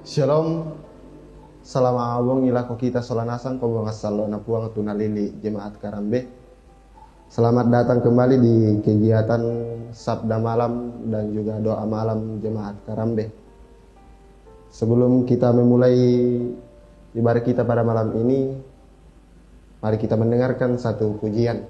Shalom, salam abong ilako kita solanasan ko buang asal na puang tunalili jemaat Karambe. Selamat datang kembali di kegiatan Sabda Malam dan juga doa malam jemaat Karambe. Sebelum kita memulai ibadah kita pada malam ini, mari kita mendengarkan satu pujian.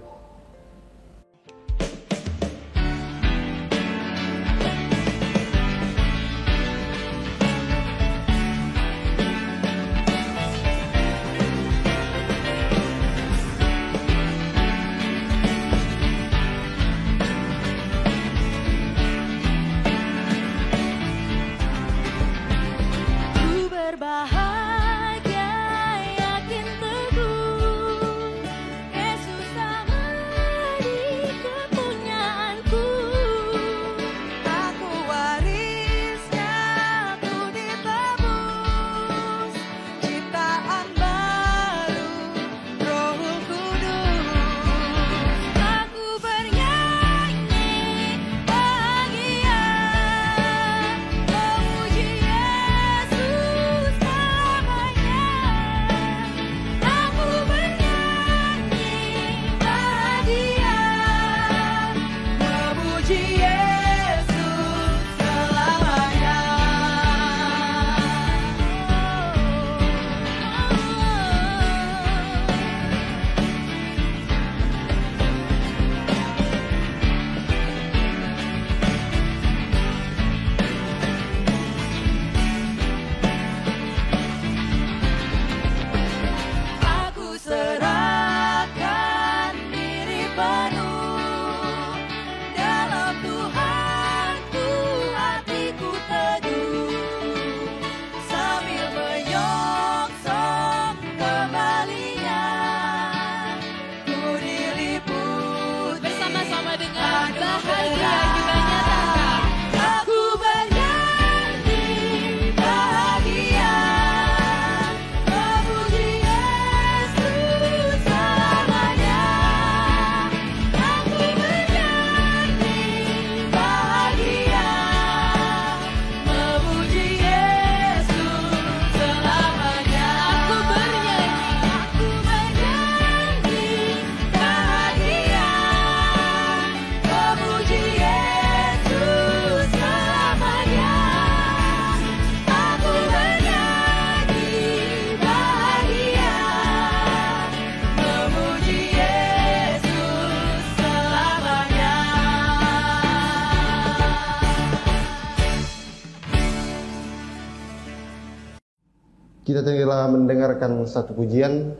Kita telah mendengarkan satu pujian.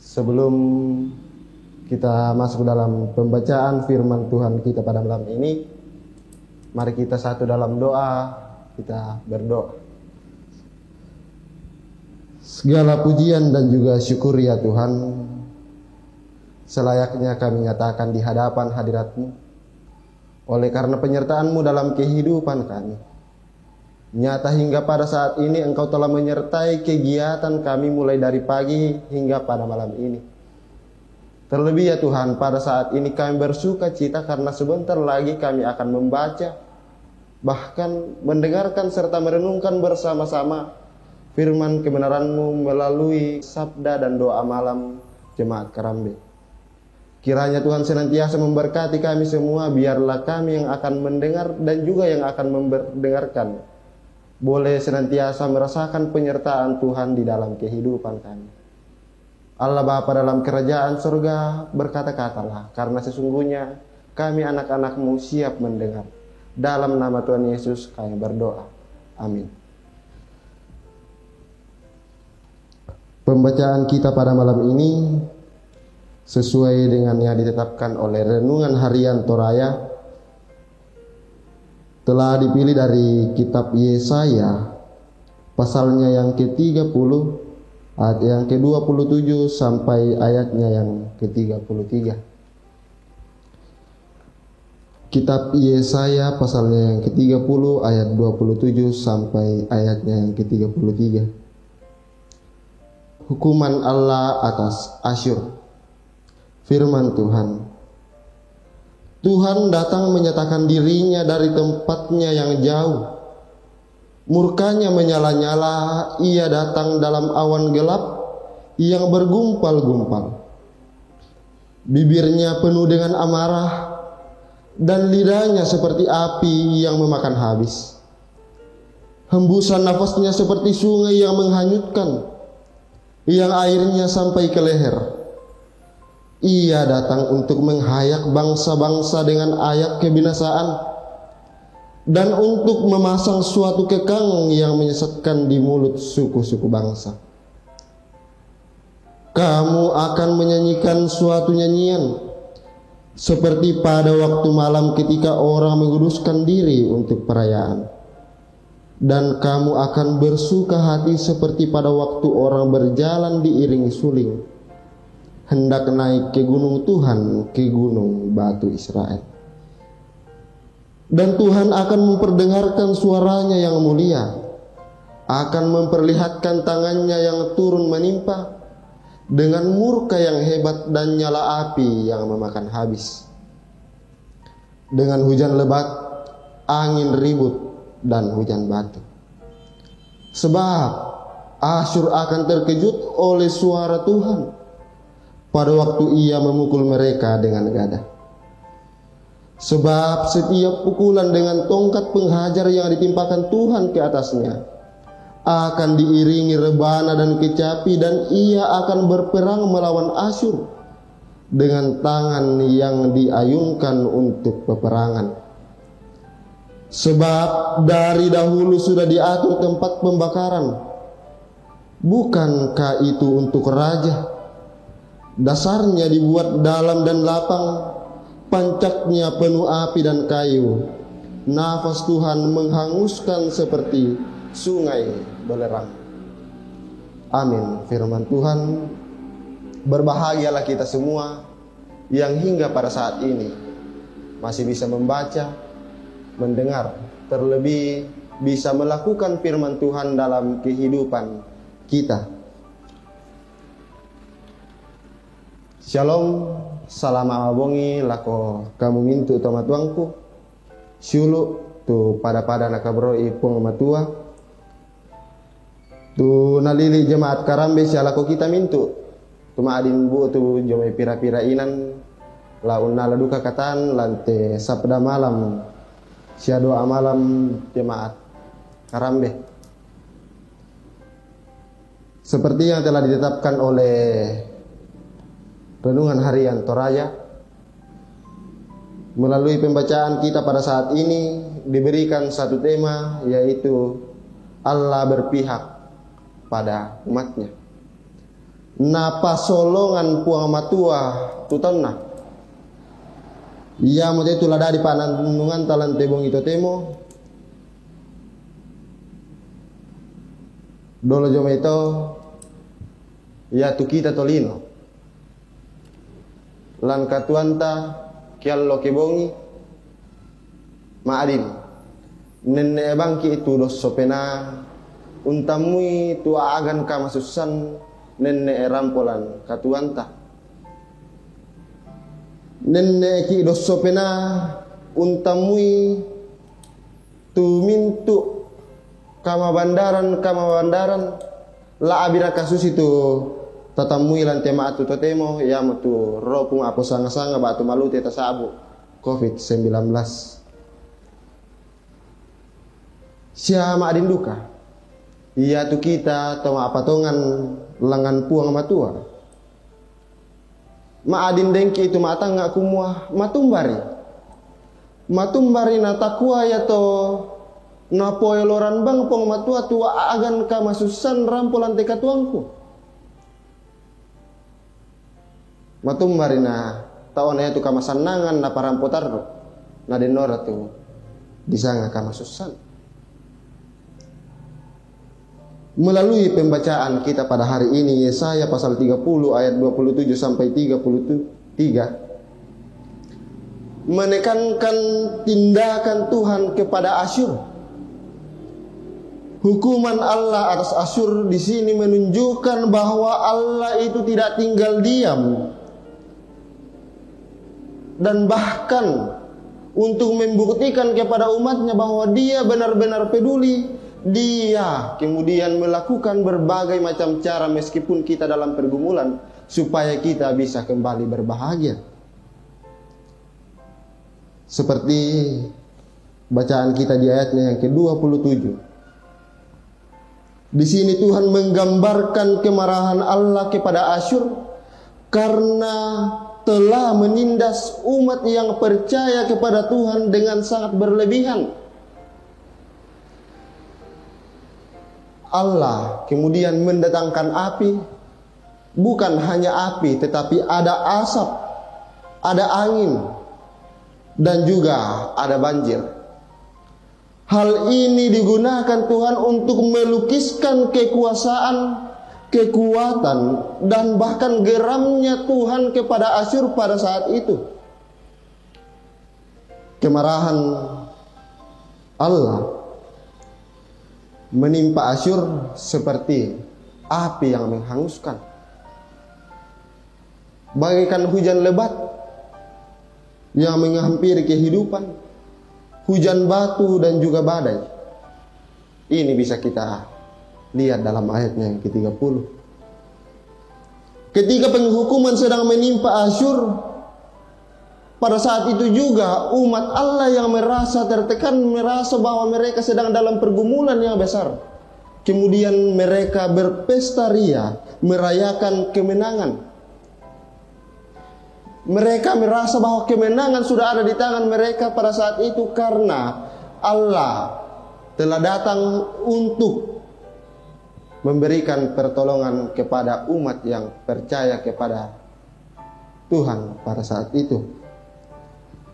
Sebelum kita masuk dalam pembacaan firman Tuhan kita pada malam ini, mari kita satu dalam doa, kita berdoa. Segala pujian dan juga syukur ya Tuhan, selayaknya kami nyatakan di hadapan hadirat-Mu, oleh karena penyertaan-Mu dalam kehidupan kami. Nyata hingga pada saat ini Engkau telah menyertai kegiatan kami mulai dari pagi hingga pada malam ini. Terlebih ya Tuhan, pada saat ini kami bersuka cita karena sebentar lagi kami akan membaca, bahkan mendengarkan serta merenungkan bersama-sama firman kebenaran-Mu melalui sabda dan doa malam jemaat Karambe. Kiranya Tuhan senantiasa memberkati kami semua, biarlah kami yang akan mendengar dan juga yang akan mendengarkan boleh senantiasa merasakan penyertaan Tuhan di dalam kehidupan kami. Allah Bapa dalam kerajaan surga, berkata-katalah, karena sesungguhnya kami anak-anak-Mu siap mendengar. Dalam nama Tuhan Yesus kami berdoa. Amin. Pembacaan kita pada malam ini sesuai dengan yang ditetapkan oleh Renungan Harian Toraya telah dipilih dari kitab Yesaya pasalnya yang ke-30 ayat yang ke-27 sampai ayatnya yang ke-33. Kitab Yesaya pasalnya yang ke-30 ayat 27 sampai ayatnya yang ke-33. Hukuman Allah atas Asyur. Firman Tuhan. Tuhan datang menyatakan dirinya dari tempatnya yang jauh. Murkanya menyala-nyala, ia datang dalam awan gelap yang bergumpal-gumpal. Bibirnya penuh dengan amarah, dan lidahnya seperti api yang memakan habis. Hembusan nafasnya seperti sungai yang menghanyutkan, yang airnya sampai ke leher. Ia datang untuk menghayak bangsa-bangsa dengan ayak kebinasaan, dan untuk memasang suatu kekang yang menyesatkan di mulut suku-suku bangsa. Kamu akan menyanyikan suatu nyanyian seperti pada waktu malam ketika orang menguduskan diri untuk perayaan. Dan kamu akan bersuka hati seperti pada waktu orang berjalan diiringi suling, hendak naik ke gunung Tuhan, ke gunung batu Israel. Dan Tuhan akan memperdengarkan suaranya yang mulia, akan memperlihatkan tangannya yang turun menimpa, dengan murka yang hebat dan nyala api yang memakan habis, dengan hujan lebat, angin ribut, dan hujan batu. Sebab Asyur akan terkejut oleh suara Tuhan pada waktu ia memukul mereka dengan gada. Sebab setiap pukulan dengan tongkat penghajar yang ditimpakan Tuhan ke atasnya akan diiringi rebana dan kecapi, dan ia akan berperang melawan Asyur dengan tangan yang diayunkan untuk peperangan. Sebab dari dahulu sudah diatur tempat pembakaran. Bukankah itu untuk raja? Dasarnya dibuat dalam dan lapang, pancaknya penuh api dan kayu. Nafas Tuhan menghanguskan seperti sungai belerang. Amin. Firman Tuhan. Berbahagialah kita semua yang hingga pada saat ini masih bisa membaca, mendengar, terlebih bisa melakukan firman Tuhan dalam kehidupan kita. Shalom, salam abongi lako kamu mintu toma tuangku. Syulu tu pada nakabro ipung matua. Tu nalili jemaat karambe sialako kita mintu. Tuma adin bu tu jomai pira-pira inan laun nala duka katan lante sabda malam sia doa malam jemaat karambe. Seperti yang telah ditetapkan oleh Renungan Harian Toraya, melalui pembacaan kita pada saat ini diberikan satu tema, yaitu Allah berpihak pada umatnya. Napa solongan puang matua tutonna. Ia mote tula dari pananungan talan tebong itu temo. Dolo joma itu ya tu kita tolino. Lan katuanta kiallo kebongi maadin nenne bangki itu dosso pena untamui tua agan kamasusan nenne rampolan katuanta nenne ki dosso pena untamui tu mintu kama bandaran la abira kasus itu tatamui lan tema atu totemo ya mutu ropung apo sanga-sanga batu malute tasabu COVID-19. Sia ma adin duka. Iya tu kita toma patongan langan puang matua. Ma adin dengki itu matanga kumua matumbari. Matumbari na takua ya to na poeloran bang pong matua tua agan ka masusan rampolan teka tuangku. Matumbari na taon na itu kamasanangan na parampotar na denora tu disanga kamasusan. Melalui pembacaan kita pada hari ini Yesaya pasal 30 ayat 27 sampai 33 menekankan tindakan Tuhan kepada Asyur. Hukuman Allah atas Asyur di sini menunjukkan bahwa Allah itu tidak tinggal diam, dan bahkan untuk membuktikan kepada umatnya bahwa dia benar-benar peduli Dia kemudian melakukan berbagai macam cara meskipun kita dalam pergumulan supaya kita bisa kembali berbahagia. Seperti bacaan kita di ayatnya yang ke-27. Di sini Tuhan menggambarkan kemarahan Allah kepada Asyur karena telah menindas umat yang percaya kepada Tuhan dengan sangat berlebihan. Allah kemudian mendatangkan api, bukan hanya api tetapi ada asap, ada angin, dan juga ada banjir. Hal ini digunakan Tuhan untuk melukiskan kekuasaan, kekuatan, dan bahkan geramnya Tuhan kepada Asyur pada saat itu. Kemarahan Allah menimpa Asyur seperti api yang menghanguskan, bagaikan hujan lebat yang menghampiri kehidupan, hujan batu dan juga badai. Ini bisa kita lihat dalam ayatnya yang ke-30. Ketika penghukuman sedang menimpa Asyur, pada saat itu juga umat Allah yang merasa tertekan, merasa bahwa mereka sedang dalam pergumulan yang besar. Kemudian mereka berpesta ria, merayakan kemenangan. Mereka merasa bahwa kemenangan sudah ada di tangan mereka pada saat itu karena Allah telah datang untuk memberikan pertolongan kepada umat yang percaya kepada Tuhan pada saat itu.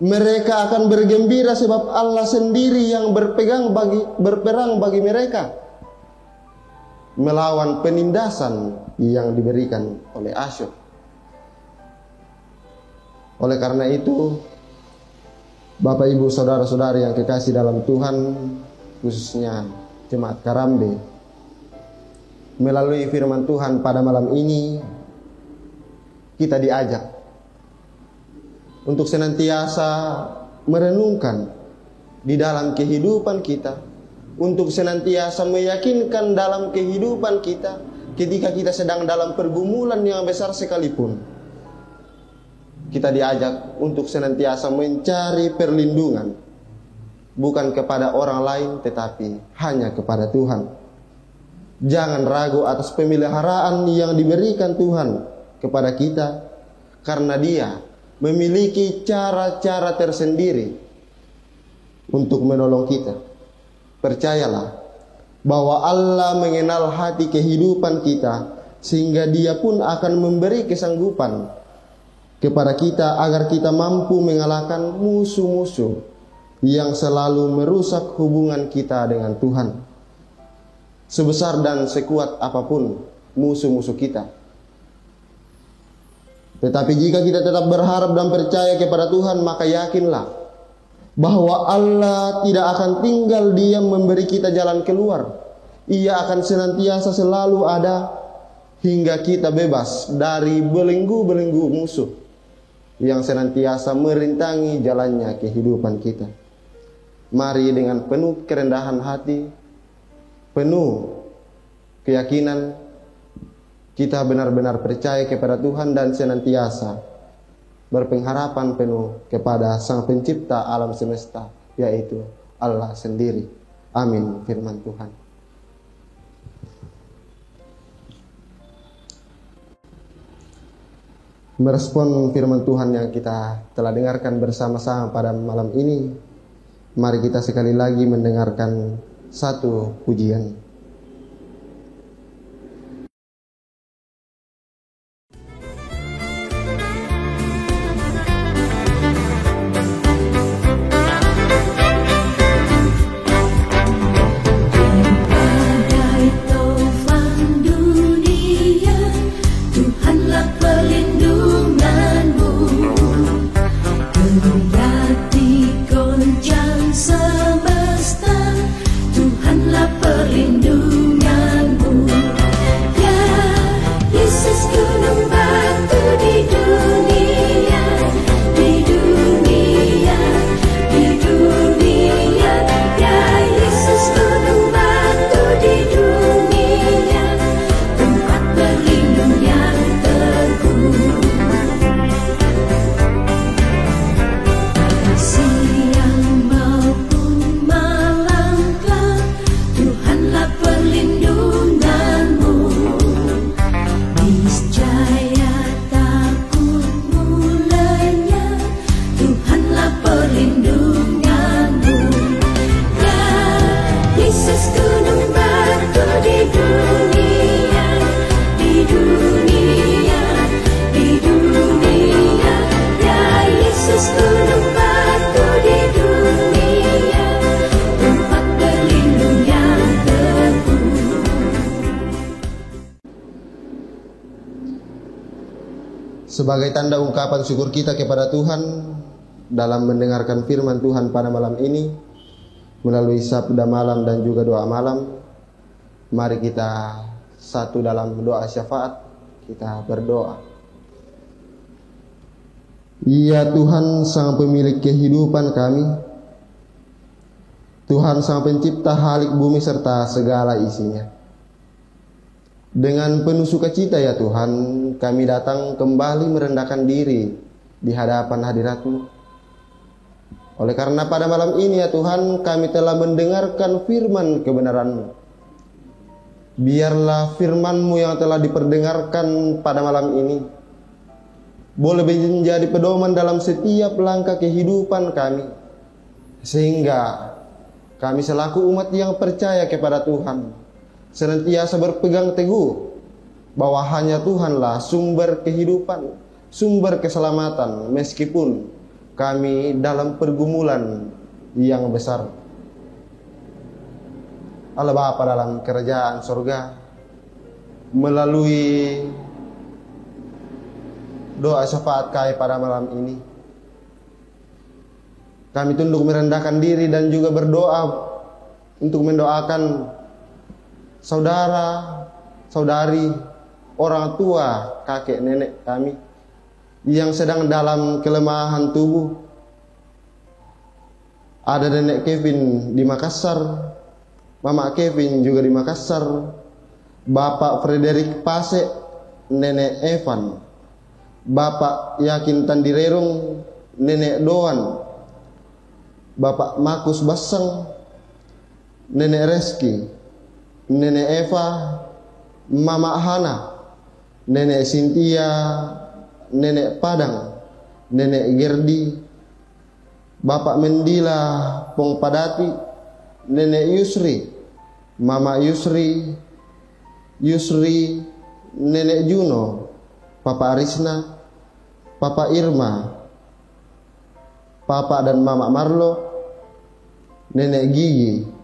Mereka akan bergembira sebab Allah sendiri yang berperang bagi mereka melawan penindasan yang diberikan oleh Asyur. Oleh karena itu, Bapak Ibu Saudara-saudari yang kekasih dalam Tuhan, khususnya Jemaat Karambe, melalui firman Tuhan pada malam ini kita diajak untuk senantiasa merenungkan di dalam kehidupan kita, untuk senantiasa meyakinkan dalam kehidupan kita ketika kita sedang dalam pergumulan yang besar sekalipun. Kita diajak untuk senantiasa mencari perlindungan bukan kepada orang lain tetapi hanya kepada Tuhan. Jangan ragu atas pemeliharaan yang diberikan Tuhan kepada kita, karena Dia memiliki cara-cara tersendiri untuk menolong kita. Percayalah bahwa Allah mengenal hati kehidupan kita, sehingga Dia pun akan memberi kesanggupan kepada kita agar kita mampu mengalahkan musuh-musuh yang selalu merusak hubungan kita dengan Tuhan. Sebesar dan sekuat apapun musuh-musuh kita, tetapi jika kita tetap berharap dan percaya kepada Tuhan, maka yakinlah bahwa Allah tidak akan tinggal diam memberi kita jalan keluar. Ia akan senantiasa selalu ada hingga kita bebas dari belenggu-belenggu musuh yang senantiasa merintangi jalannya kehidupan kita. Mari dengan penuh kerendahan hati, penuh keyakinan, kita benar-benar percaya kepada Tuhan dan senantiasa berpengharapan penuh kepada Sang Pencipta alam semesta, yaitu Allah sendiri. Amin. Firman Tuhan. Merespon firman Tuhan yang kita telah dengarkan bersama-sama pada malam ini, mari kita sekali lagi mendengarkan satu pujian. Semesta, Tuhanlah pelindung. sebagai tanda ungkapan syukur kita kepada Tuhan dalam mendengarkan firman Tuhan pada malam ini melalui sabda malam dan juga doa malam, mari kita satu dalam doa syafaat, kita berdoa. Ya Tuhan, Sang Pemilik kehidupan kami, Tuhan Sang Pencipta halik bumi serta segala isinya. Dengan penuh sukacita ya Tuhan, kami datang kembali merendahkan diri di hadapan hadirat-Mu. Oleh karena pada malam ini ya Tuhan, kami telah mendengarkan firman kebenaran-Mu. Biarlah firman-Mu yang telah diperdengarkan pada malam ini boleh menjadi pedoman dalam setiap langkah kehidupan kami, sehingga kami selaku umat yang percaya kepada Tuhan senantiasa berpegang teguh bahwa hanya Tuhanlah sumber kehidupan, sumber keselamatan, meskipun kami dalam pergumulan yang besar. Allah Bapa dalam kerajaan surga, melalui doa syafaat kami pada malam ini, kami tunduk merendahkan diri dan juga berdoa untuk mendoakan saudara, saudari, orang tua, kakek, nenek kami yang sedang dalam kelemahan tubuh. Ada nenek Kevin di Makassar, Mama Kevin juga di Makassar, Bapak Frederick Pase, Nenek Evan, Bapak Yakin Tandirerung, Nenek Doan, Bapak Markus Basang, Nenek Reski, Nenek Eva, Mama Hana, Nenek Cynthia, Nenek Padang, Nenek Gerdi, Bapak Mendila Pongpadati, Nenek Yusri, Mama Yusri, Nenek Juno, Papa Arisna, Papa Irma, Papa dan Mama Marlo, Nenek Gigi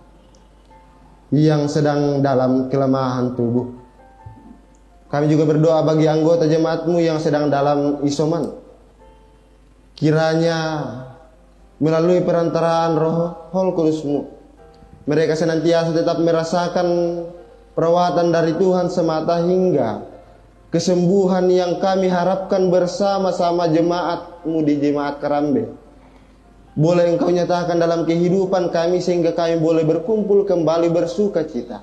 yang sedang dalam kelemahan tubuh. Kami juga berdoa bagi anggota jemaat-Mu yang sedang dalam isoman. Kiranya melalui perantaraan Roh Kudus-Mu, mereka senantiasa tetap merasakan perawatan dari Tuhan semata hingga kesembuhan yang kami harapkan bersama-sama jemaat-Mu di Jemaat Karambe boleh Engkau nyatakan dalam kehidupan kami, sehingga kami boleh berkumpul kembali bersuka cita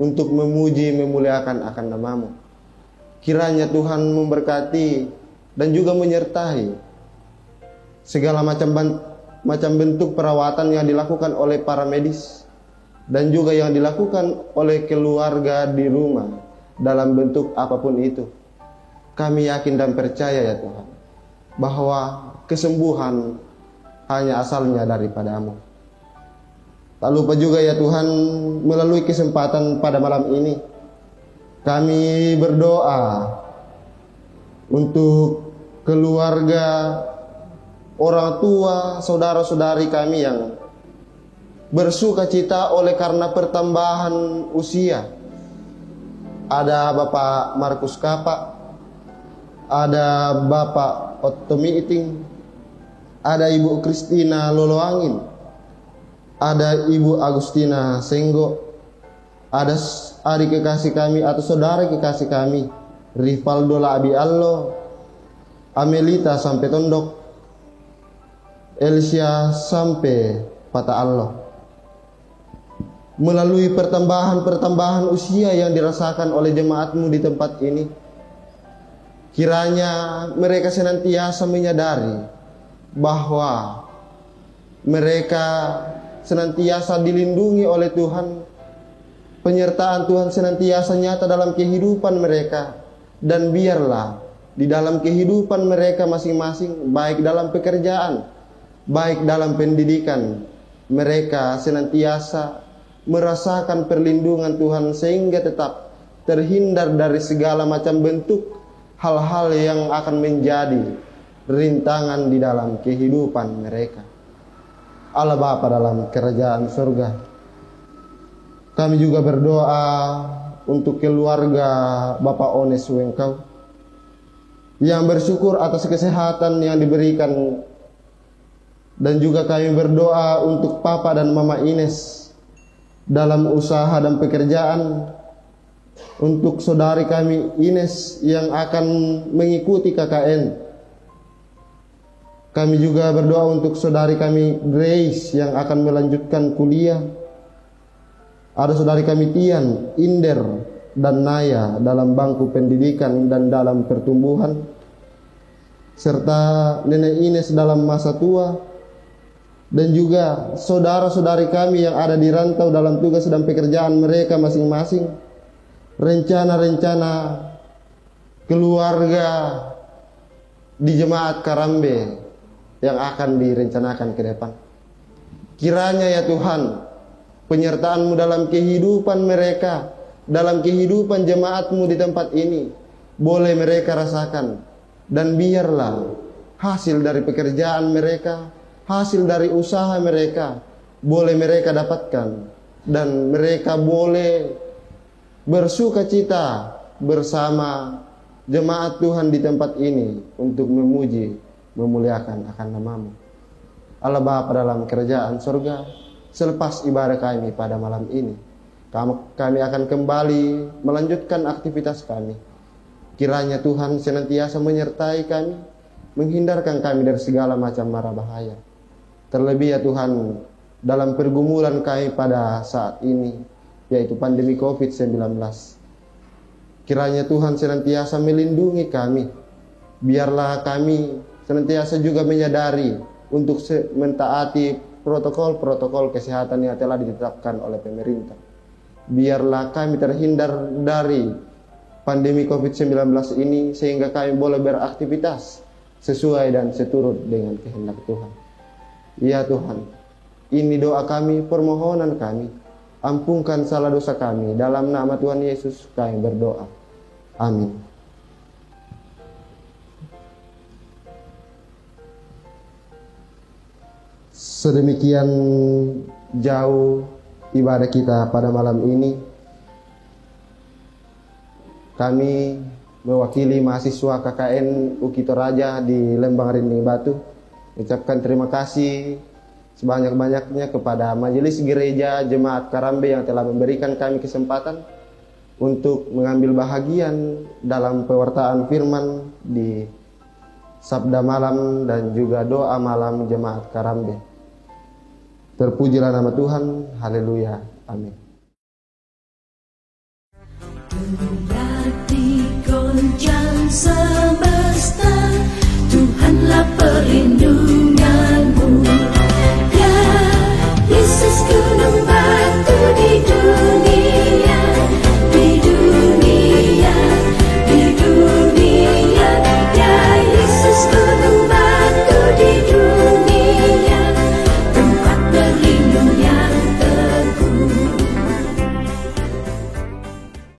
untuk memuji memuliakan akan nama-Mu. Kiranya Tuhan memberkati dan juga menyertai segala macam bentuk perawatan yang dilakukan oleh para medis dan juga yang dilakukan oleh keluarga di rumah dalam bentuk apapun itu. Kami yakin dan percaya ya Tuhan bahwa kesembuhan hanya asalnya daripada-Mu. Tak lupa juga ya Tuhan, melalui kesempatan pada malam ini kami berdoa untuk keluarga, orang tua, saudara-saudari kami yang bersuka cita oleh karena pertambahan usia. Ada Bapak Markus Kapak, ada Bapak Ottomi Iting, ada Ibu Kristina Loloangin, ada Ibu Agustina Senggo, ada adik kekasih kami atau saudara kekasih kami Rivaldo Abi Allo, Amelita sampai Tondok, Elsia sampai Pata Allah. Melalui pertambahan usia yang dirasakan oleh jemaat-Mu di tempat ini, kiranya mereka senantiasa menyadari bahwa mereka senantiasa dilindungi oleh Tuhan, penyertaan Tuhan senantiasa nyata dalam kehidupan mereka, dan biarlah di dalam kehidupan mereka masing-masing, baik dalam pekerjaan, baik dalam pendidikan, mereka senantiasa merasakan perlindungan Tuhan sehingga tetap terhindar dari segala macam bentuk hal-hal yang akan menjadi rintangan di dalam kehidupan mereka. Allah Bapa dalam kerajaan surga, kami juga berdoa untuk keluarga Bapak Ones Wengkau yang bersyukur atas kesehatan yang diberikan. Dan juga kami berdoa untuk Papa dan Mama Ines dalam usaha dan pekerjaan, untuk saudari kami Ines yang akan mengikuti KKN. Kami juga berdoa untuk saudari kami Grace yang akan melanjutkan kuliah. Ada saudari kami Tian, Inder, dan Naya dalam bangku pendidikan dan dalam pertumbuhan, serta Nenek Ines dalam masa tua. Dan juga saudara-saudari kami yang ada di rantau dalam tugas dan pekerjaan mereka masing-masing. Rencana-rencana keluarga di Jemaat Karambe yang akan direncanakan ke depan. Kiranya ya Tuhan, penyertaan-Mu dalam kehidupan mereka, dalam kehidupan jemaat-Mu di tempat ini, boleh mereka rasakan. Dan biarlah hasil dari pekerjaan mereka, hasil dari usaha mereka, boleh mereka dapatkan. Dan mereka boleh bersuka cita bersama jemaat Tuhan di tempat ini untuk memuji, memuliakan akan nama-Mu. Allah Bapa dalam kerajaan surga, selepas ibadah kami pada malam ini, kami akan kembali melanjutkan aktivitas kami. Kiranya Tuhan senantiasa menyertai kami, menghindarkan kami dari segala macam mara bahaya. Terlebih ya Tuhan, dalam pergumulan kami pada saat ini, yaitu pandemi COVID-19. Kiranya Tuhan senantiasa melindungi kami. Biarlah kami senantiasa juga menyadari untuk mentaati protokol-protokol kesehatan yang telah ditetapkan oleh pemerintah. Biarlah kami terhindar dari pandemi COVID-19 ini, sehingga kami boleh beraktivitas sesuai dan seturut dengan kehendak Tuhan. Ya Tuhan, ini doa kami, permohonan kami. Ampunkan salah dosa kami. Dalam nama Tuhan Yesus kami berdoa. Amin. Sedemikian jauh ibadah kita pada malam ini. Kami mewakili mahasiswa KKN UKI Toraja di Lembang Rinding Batu ucapkan terima kasih sebanyak-banyaknya kepada Majelis Gereja Jemaat Karambe yang telah memberikan kami kesempatan untuk mengambil bahagian dalam pewartaan firman di sabda malam dan juga doa malam Jemaat Karambe. Terpujilah nama Tuhan, haleluya, amin.